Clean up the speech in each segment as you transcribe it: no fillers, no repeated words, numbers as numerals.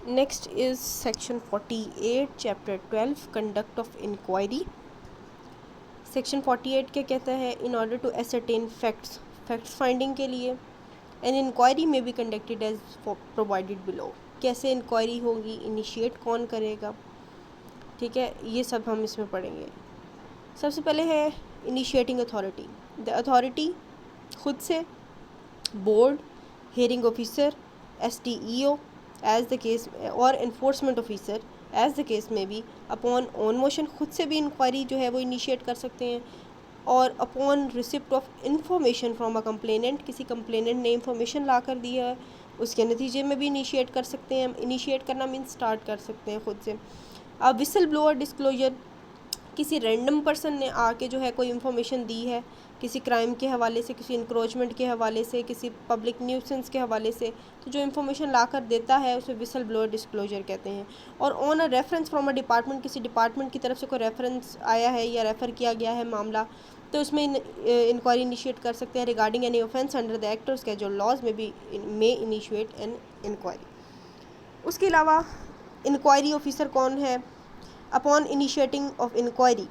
Next is section 48 chapter 12 conduct of inquiry. Section 48 क्या कहता है? In order to ascertain facts finding के लिए an inquiry may be conducted as provided below. कैसे inquiry होगी, initiate कौन करेगा, ठीक है, ये सब हम इसमें पढ़ेंगे। सबसे पहले है इनिशिएटिंग अथॉरिटी। द अथॉरिटी खुद से, board, hearing officer, STEO as the case, और enforcement officer as the case में भी अपॉन ऑन मोशन खुद से भी इंक्वायरी जो है वो इनिशिएट कर सकते हैं। और upon receipt of information from a complainant, किसी कंप्लेनेंट ने इंफॉर्मेशन ला कर दिया है उसके नतीजे में भी इनिशिएट कर सकते हैं। इनिशिएट करना मीन्स स्टार्ट कर सकते हैं खुद से। अब विसल ब्लोअर डिस्क्लोजर, किसी रैंडम पर्सन ने आके जो है कोई इन्फॉर्मेशन दी है किसी क्राइम के हवाले से, किसी इंक्रोचमेंट के हवाले से, किसी पब्लिक न्यूसेंस के हवाले से, तो जो इन्फॉर्मेशन ला कर देता है उसे विसल ब्लोअर डिस्क्लोजर कहते हैं। और on a reference from a department, किसी डिपार्टमेंट की तरफ से कोई रेफरेंस आया है या रेफ़र किया गया है मामला, तो उसमें इंक्वायरी इनिशिएट कर सकते हैं। Regarding any offence under the act और स्केड्यूल लॉज में भी मे इनिशिएट एन इंक्वायरी। उसके अलावा इंक्वायरी ऑफिसर कौन है? Upon initiating of inquiry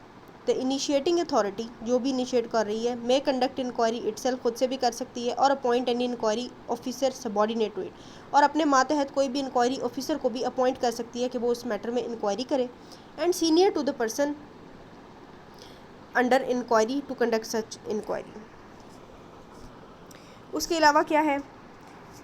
the initiating authority, जो भी इनिशिएट कर रही है, मे कंडक्ट इंक्वायरी इटसेल्फ, खुद से भी कर सकती है, और appoint any inquiry officer subordinate to it, और अपने मातहत कोई भी इंक्वायरी ऑफिसर को भी अपॉइंट कर सकती है कि वो उस मैटर में इंक्वायरी करे। And senior to the person under inquiry to conduct such inquiry. उसके अलावा क्या है?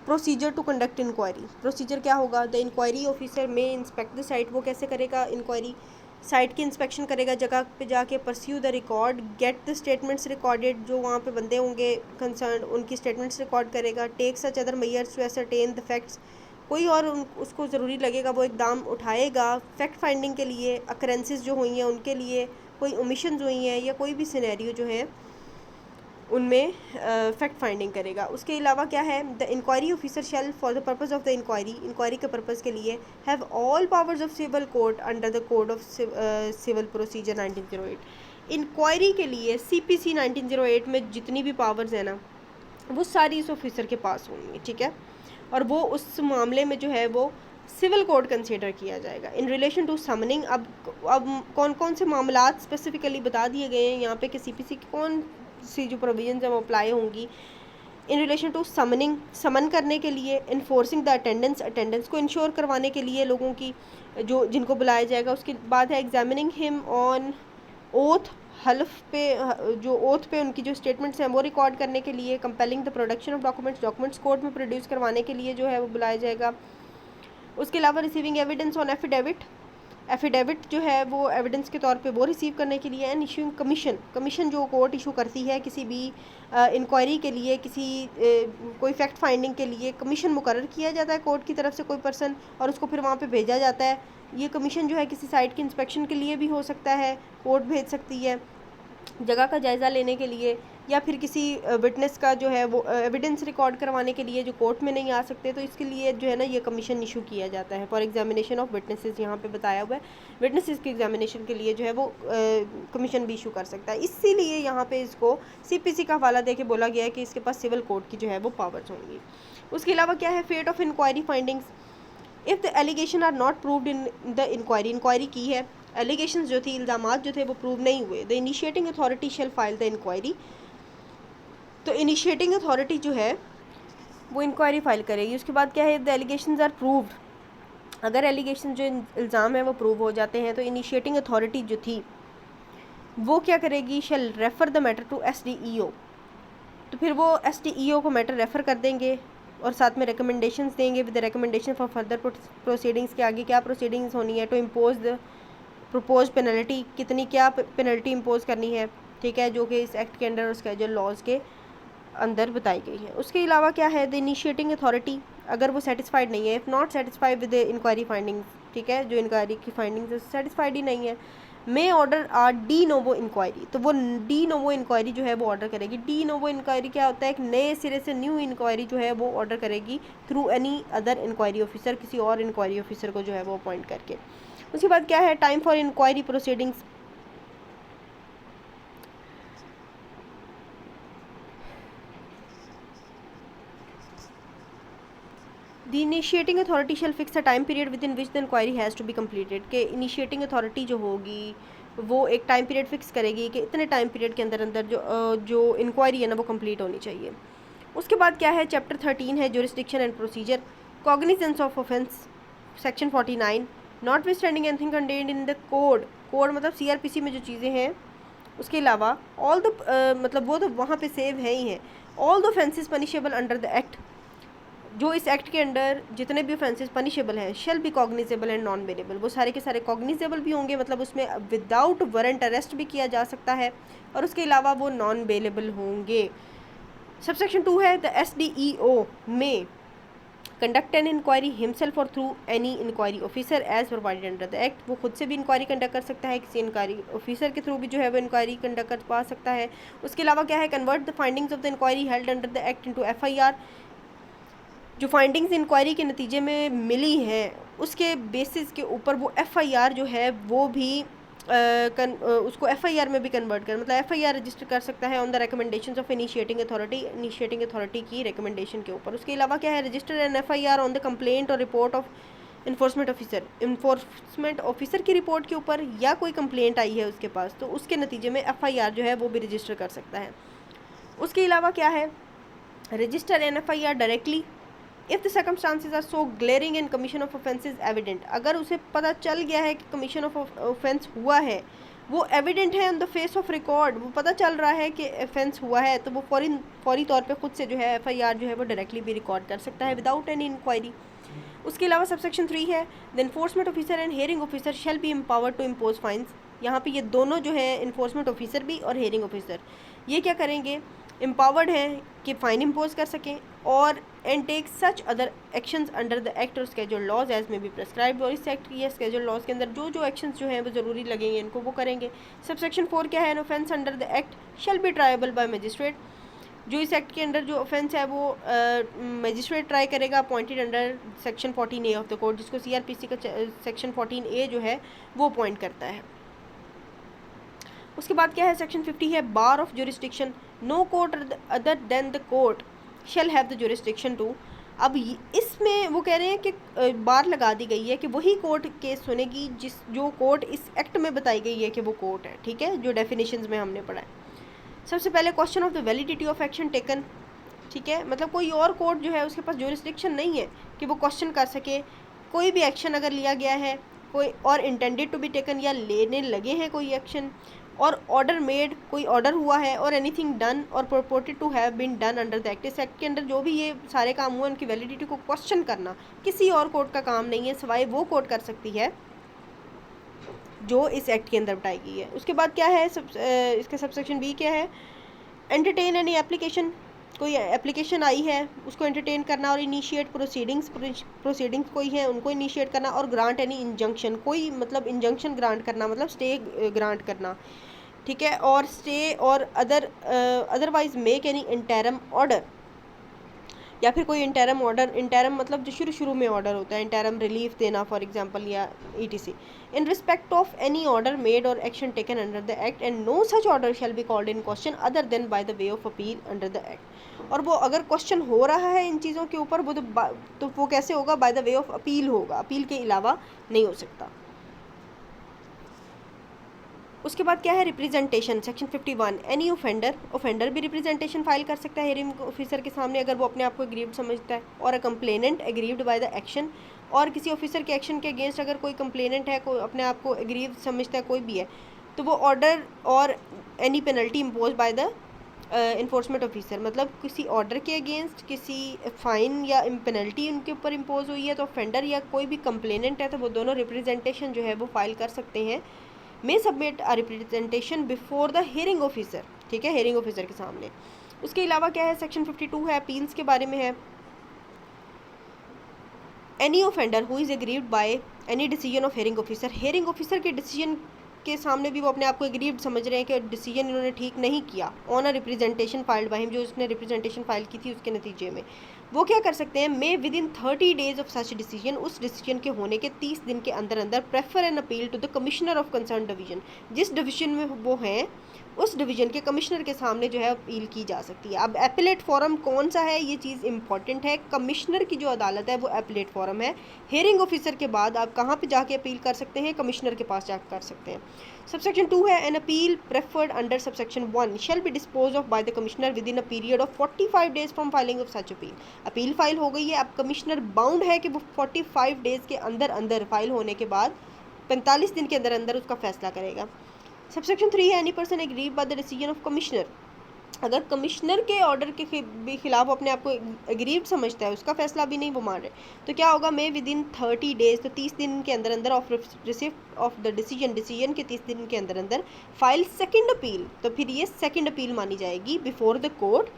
Procedure to conduct inquiry. Procedure क्या होगा? The inquiry officer may inspect the site, वो कैसे करेगा इंक्वायरी? साइट की इंस्पेक्शन करेगा, जगह पे जाके pursue the record, get the statements recorded, जो वहाँ पे बंदे होंगे कंसर्न उनकी स्टेटमेंट्स रिकॉर्ड करेगा। Take such other measures to ascertain the facts, कोई और उसको ज़रूरी लगेगा वो इकदाम उठाएगा फैक्ट फाइंडिंग के लिए, अकरेंसेस जो हुई हैं उनके लिए, कोई ओमिशंस हुई हैं या कोई भी सिनेरियो जो है उनमें फैक्ट फाइंडिंग करेगा। उसके अलावा क्या है? The inquiry officer shall for the purpose of the inquiry के पर्पज़ के लिए have all powers of civil court under the code of civil procedure 1908। Inquiry के लिए CPC 1908 में जितनी भी पावर्स है ना, वो सारी इस ऑफिसर के पास होंगी, ठीक है, और वो उस मामले में जो है वो सिविल कोड कंसीडर किया जाएगा। इन रिलेशन टू समनिंग, अब कौन कौन से मामलात स्पेसिफिकली बता दिए गए हैं यहाँ पे कि CPC की कौन सी जो प्रोविजंस हैं वो अप्लाई होंगी। इन रिलेशन टू समनिंग, समन करने के लिए, इन्फोर्सिंग द अटेंडेंस को इंश्योर करवाने के लिए लोगों की जो जिनको बुलाया जाएगा। उसके बाद है एग्जामिनिंग हिम ऑन ओथ, हल्फ पे, जो ओथ पे उनकी जो स्टेटमेंट्स हैं वो रिकॉर्ड करने के लिए। Compelling the production of documents court में प्रोड्यूस करवाने के लिए जो है वो बुलाया जाएगा। उसके अलावा रिसीविंग एविडेंस ऑन एफिडेविट जो है वो एविडेंस के तौर पे वो रिसीव करने के लिए। एंड इशूइंग कमीशन जो कोर्ट इशू करती है किसी भी इंक्वायरी के लिए, किसी कोई फैक्ट फाइंडिंग के लिए कमीशन मुकर्रर किया जाता है कोर्ट की तरफ से कोई पर्सन, और उसको फिर वहाँ पे भेजा जाता है। ये कमीशन जो है किसी साइट की इंस्पेक्शन के लिए भी हो सकता है, कोर्ट भेज सकती है जगह का जायज़ा लेने के लिए, या फिर किसी विटनेस का जो है वो एविडेंस रिकॉर्ड करवाने के लिए जो कोर्ट में नहीं आ सकते, तो इसके लिए जो है ना ये कमीशन इशू किया जाता है फॉर एग्जामिनेशन ऑफ विटनेसेस। यहाँ पे बताया हुआ है विटनेसेस की एग्जामिनेशन के लिए जो है वो कमीशन भी इशू कर सकता है। इसीलिए यहाँ पे इसको CPC का हवाला दे के बोला गया है कि इसके पास सिविल कोर्ट की जो है वो पावर्स होंगी। उसके अलावा क्या है? Fate of inquiry findings. If the allegation are not proved in the inquiry की है, एलिगेशंस जो थी, इल्ज़ामात जो थे वो प्रूव नहीं हुए, the initiating authority shall file the inquiry. तो इनिशिएटिंग अथॉरिटी जो है वो इंक्वायरी फाइल करेगी। उसके बाद क्या है? द एलिगेशंस आर प्रूव्ड, अगर एलिगेशन जो इल्ज़ाम है वो प्रूव हो जाते हैं तो इनिशिएटिंग अथॉरिटी जो थी वो क्या करेगी? Shall refer the matter to SDEO, तो फिर वो SDEO को मैटर रेफ़र कर देंगे और साथ में रिकमेंडेशंस देंगे with recommendation for further proceedings के आगे क्या प्रोसीडिंग्स होनी है। To impose the propose penalty, कितनी क्या पेनल्टी इम्पोज करनी है, ठीक है, जो कि इस एक्ट के अंडर और स्केड्यूल लॉज के अंदर बताई गई है। उसके अलावा क्या है? द इनिशिएटिंग अथॉरिटी अगर वो सेटिस्फाइड नहीं है, if not satisfied with inquiry findings, ठीक है, जो इंक्वायरी की फाइंडिंग्स सेटिस्फाइड ही नहीं है, may order or de novo inquiry, तो वो डी नोवो इंक्वायरी जो है वो ऑर्डर करेगी। डी नोवो इंक्वायरी क्या होता है? एक नए सिरे से न्यू इंक्वायरी जो है वो ऑर्डर करेगी through any other inquiry officer, किसी और इंक्वायरी ऑफिसर को जो है वो अपॉइंट करके। उसके बाद क्या है? Time for inquiry proceedings. The initiating authority shall fix a time period within which the inquiry has to be completed, कि इनिशिएटिंग अथॉरिटी जो होगी वो एक टाइम पीरियड फिक्स करेगी कि इतने टाइम पीरियड के अंदर अंदर जो इंक्वायरी है ना वो कंप्लीट होनी चाहिए। उसके बाद क्या है, चैप्टर 13 है jurisdiction and procedure, cognizance of offence, section 49, not withstanding anything contained in the code, code मतलब CRPC में जो चीज़ें हैं उसके अलावा ऑल द मतलब वो तो वहाँ पे सेव है ही हैं, all the offences punishable under the act, जो इस एक्ट के अंडर जितने भी ऑफेंसेस पनिशेबल हैं, shall be cognizable and non bailable, वो सारे के सारे कॉग्निजेबल भी होंगे, मतलब उसमें विदाउट वारंट अरेस्ट भी किया जा सकता है, और उसके अलावा वो नॉन बेलेबल होंगे। सबसेक्शन 2 है, the SDEO may conduct an inquiry himself और through any inquiry officer as provided under the act, वो खुद से भी इंक्वायरी कंडक्ट कर सकता है, किसी इंक्वायरी ऑफिसर के थ्रू भी जो है वो इंक्वायरी कंडक्ट कर पा सकता है। उसके अलावा क्या है, convert the findings of the inquiry held under the act into FIR, जो फाइंडिंग्स इंक्वायरी के नतीजे में मिली हैं उसके बेसिस के ऊपर वो FIR जो है वो भी उसको FIR में भी कन्वर्ट कर, मतलब FIR रजिस्टर कर सकता है on the recommendations of initiating authority की रिकमेंडेशन के ऊपर। उसके अलावा क्या है, register an FIR on the complaint और रिपोर्ट ऑफ इन्फोर्समेंट ऑफिसर की रिपोर्ट के ऊपर, या कोई कंप्लेंट आई है उसके पास तो उसके नतीजे में FIR जो है वो भी रजिस्टर कर सकता है। उसके अलावा क्या है, register an FIR directly if the circumstances are so glaring and commission of offense is evident, अगर उसे पता चल गया है कि कमीशन ऑफ ऑफेंस हुआ है, वो एविडेंट है on the face of record, वो पता चल रहा है कि ऑफेंस हुआ है, तो वो फौरी तौर पे खुद से जो है FIR जो है वो डायरेक्टली भी रिकॉर्ड कर सकता है विदाउट एनी इंक्वायरी। उसके अलावा सबसेक्शन 3 है, the enforcement officer and hearing officer shall be empowered to impose fines, यहाँ पे ये दोनों जो है इन्फोर्समेंट ऑफिसर भी और हेयरिंग ऑफिसर ये क्या करेंगे, एम्पावर्ड हैं कि फ़ाइन इम्पोज कर सकें और and take such other actions under the act और schedule laws as may be prescribed, और इस एक्ट या स्केड्यूल लॉज के अंदर जो एक्शंस जो हैं वो ज़रूरी लगेंगे इनको वो करेंगे। सबसेक्शन 4 क्या है, an offense under the act shall be triable by magistrate, जो इस एक्ट के अंदर जो ऑफेंस है वो मजिस्ट्रेट ट्राई करेगा appointed under section 14A of the code, जिसको CRPC का सेक्शन 14A जो है वो अपॉइंट करता है। उसके बाद क्या है, सेक्शन 50 है, bar of jurisdiction, no court other than the court shall have the jurisdiction to. अब इसमें वो कह रहे हैं कि बार लगा दी गई है कि वही कोर्ट केस सुनेगी जो कोर्ट इस एक्ट में बताई गई है कि वो कोर्ट है, ठीक है, जो डेफिनेशंस में हमने पढ़ा है। सबसे पहले question of the validity of action taken, ठीक है, मतलब कोई और कोर्ट जो है उसके पास जुरिस्डिक्शन नहीं है कि वो क्वेश्चन कर सके कोई भी एक्शन अगर लिया गया है कोई और इंटेंडेड टू बी टेकन या लेने लगे हैं कोई एक्शन, और ऑर्डर मेड कोई ऑर्डर हुआ है, और anything done or purported to have been done under the act, इस एक्ट के अंदर जो भी ये सारे काम हुए उनकी वैलिडिटी को क्वेश्चन करना किसी और कोर्ट का काम नहीं है, सिवाय वो कोर्ट कर सकती है जो इस एक्ट के अंदर बताई गई है। उसके बाद क्या है, इसका सबसेक्शन B क्या है, एंटरटेन एनी एप्लीकेशन, कोई एप्लीकेशन आई है उसको एंटरटेन करना, और इनिशिएट प्रोसीडिंग्स कोई है उनको इनिशिएट करना, और ग्रांट एनी इंजंक्शन, कोई मतलब इंजंक्शन ग्रांट करना मतलब स्टे ग्रांट करना, ठीक है, और स्टे और otherwise make any interim order, या फिर कोई इंटरम ऑर्डर, इंटरम मतलब जो शुरू में ऑर्डर होता है, इंटरम रिलीफ देना फॉर एग्जांपल या ETC, in respect of any order made or action taken under the act, and no such order shall be called in question other than by the way of appeal under the act, और वो अगर question हो रहा है इन चीज़ों के ऊपर वो तो वो कैसे होगा, bye the way of appeal होगा, अपील के अलावा नहीं हो सकता। उसके बाद क्या है, रिप्रेजेंटेशन, सेक्शन 51, एनी ऑफेंडर भी रिप्रेजेंटेशन फाइल कर सकता है हेयरिंग ऑफिसर के सामने अगर वो अपने आप को एग्रीव्ड समझता है, or a complainant aggrieved by the action, और किसी ऑफिसर के एक्शन के अगेंस्ट अगर कोई कंप्लेनेंट है, कोई अपने आप को एग्रीव्ड समझता है कोई भी है, तो वो ऑर्डर और any penalty impose by the enforcement officer, मतलब किसी ऑर्डर के अगेंस्ट किसी फ़ाइन या पेनल्टी उनके ऊपर इम्पोज हुई है तो ऑफेंडर या कोई भी कंप्लेनेंट है तो वो दोनों रिप्रेजेंटेशन जो है वो फाइल कर सकते हैं, मे submit a representation before the hearing officer, ठीक है, हेयरिंग ऑफिसर के सामने। उसके अलावा क्या है, सेक्शन 52 है, अपील्स के बारे में है, any offender who is aggrieved by any decision of hearing officer के डिसीजन के सामने भी वो अपने आप को एग्रीव्ड समझ रहे हैं कि डिसीजन इन्होंने ठीक नहीं किया, on a representation filed by him, जो उसने रिप्रेजेंटेशन फाइल की थी उसके नतीजे में वो क्या कर सकते हैं, may within 30 days of such decision, उस डिसीजन के होने के 30 दिन के अंदर अंदर prefer an appeal to the commissioner of concern division, जिस डिवीजन में वो हैं उस डिवीज़न के कमिश्नर के सामने जो है अपील की जा सकती है। अब एपिलेट फोरम कौन सा है, ये चीज़ इंपॉर्टेंट है। कमिश्नर की जो अदालत है वो एपिलेट फोरम है। हियरिंग ऑफिसर के बाद आप कहाँ पे जाके अपील कर सकते हैं, कमिश्नर के पास जाकर कर सकते हैं। सबसेक्शन 2 है, an appeal preferred under subsection 1 shall be dispose of by the commissioner with in a period of 45 days from filing of such appeal. Appeal file हो गई है, अब कमिश्नर बाउंड है कि वो 45 डेज के अंदर अंदर फाइल होने के बाद 45 दिन के अंदर अंदर उसका फैसला करेगा। सबसेक्शन 3 है, any person agreed by the decision of commissioner. अगर कमिश्नर के ऑर्डर के खिलाफ अपने आप को एग्रीड समझता है, उसका फैसला भी नहीं वो मान रहे, तो क्या होगा, मे विद इन 30 डेज, तो 30 दिन के अंदर अंदर of receipt of the decision के 30 दिन के अंदर अंदर फाइल सेकंड अपील, तो फिर ये सेकंड अपील मानी जाएगी बिफोर द कोर्ट।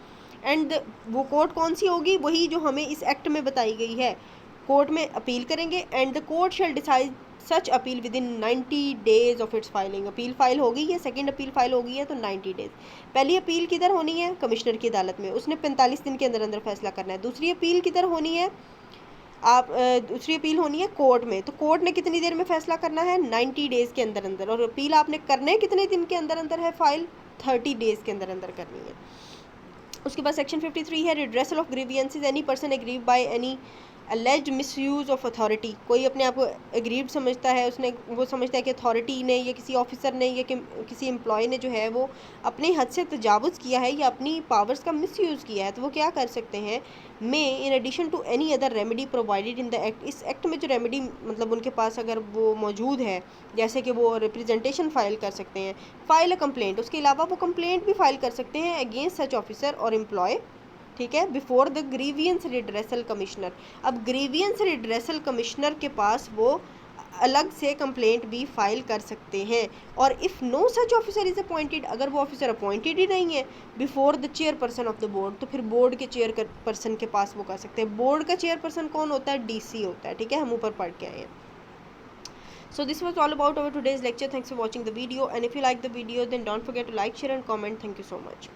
एंड वो कोर्ट कौन सी होगी, वही जो हमें इस एक्ट में बताई गई है। कोर्ट में अपील करेंगे and the court shell decide such appeal with in 90 days of its filing. Appeal file हो गई है, सेकंड अपील फाइल हो गई है, तो 90 डेज। पहली अपील किधर होनी है, कमिश्नर की अदालत में, उसने 45 दिन के अंदर अंदर फैसला करना है। दूसरी अपील किधर होनी है, दूसरी अपील होनी है कोर्ट में, तो कोर्ट ने कितनी देर में फैसला करना है, 90 डेज के अंदर अंदर। और अपील आपने करने कितने दिन के अंदर अंदर है, फाइल 30 डेज के अंदर अंदर करनी है। उसके बाद सेक्शन 53 है, redressal of grievances, any person aggrieve by any alleged misuse of authority. कोई अपने आप को एग्रीव्ड समझता है, उसने वो समझता है कि अथॉरिटी ने या किसी ऑफिसर ने या किसी एम्प्लॉय ने जो है वो अपनी हद से तजावुज़ किया है या अपनी पावर्स का मिसयूज़ किया है, तो वो क्या कर सकते हैं, may in addition to any other remedy provided in the act. इस एक्ट में जो रेमेडी मतलब उनके पास अगर वो मौजूद है, जैसे कि वो रिप्रेजेंटेशन फाइल कर सकते हैं, फाइल अ कंप्लेंट, उसके अलावा वो कंप्लेंट भी फाइल कर सकते हैं अगेंस्ट सच ऑफिसर और एम्प्लॉय, ठीक है, before the grievance redressal commissioner. अब ग्रीवियंस रिड्रेसल कमिश्नर के पास वो अलग से कंप्लेंट भी फाइल कर सकते हैं। और if no such officer is appointed, अगर वो ऑफिसर अपॉइंटेड ही नहीं है, before the chairperson of the board, तो फिर बोर्ड के चेयरपर्सन के पास वो कर सकते हैं। बोर्ड का चेयरपर्सन कौन होता है, डीसी होता है, ठीक है, हम ऊपर पढ़ के आए हैं। So this was all about our today's lecture. Thanks for watching the video, and if you like the video then don't forget to like, share and comment. Thank you so much.